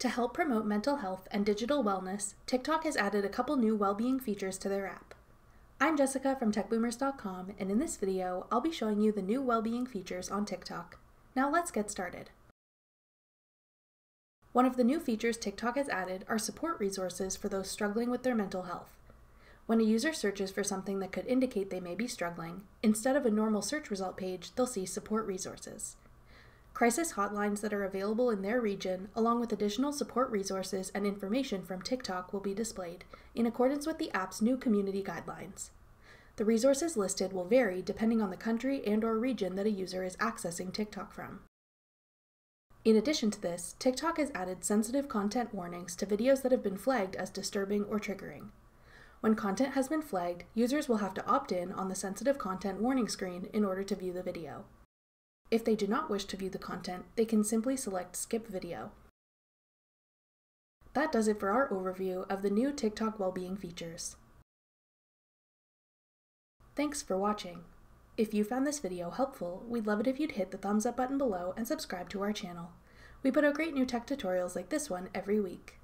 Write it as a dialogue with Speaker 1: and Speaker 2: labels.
Speaker 1: To help promote mental health and digital wellness, TikTok has added a couple new well-being features to their app. I'm Jessica from TechBoomers.com, and in this video, I'll be showing you the new well-being features on TikTok. Now let's get started. One of the new features TikTok has added are support resources for those struggling with their mental health. When a user searches for something that could indicate they may be struggling, instead of a normal search result page, they'll see support resources. Crisis hotlines that are available in their region, along with additional support resources and information from TikTok, will be displayed in accordance with the app's new community guidelines. The resources listed will vary depending on the country and/or region that a user is accessing TikTok from. In addition to this, TikTok has added sensitive content warnings to videos that have been flagged as disturbing or triggering. When content has been flagged, users will have to opt in on the sensitive content warning screen in order to view the video. If they do not wish to view the content, they can simply select Skip Video. That does it for our overview of the new TikTok well-being features. Thanks for watching. If you found this video helpful, we'd love it if you'd hit the thumbs up button below and subscribe to our channel. We put out great new tech tutorials like this one every week.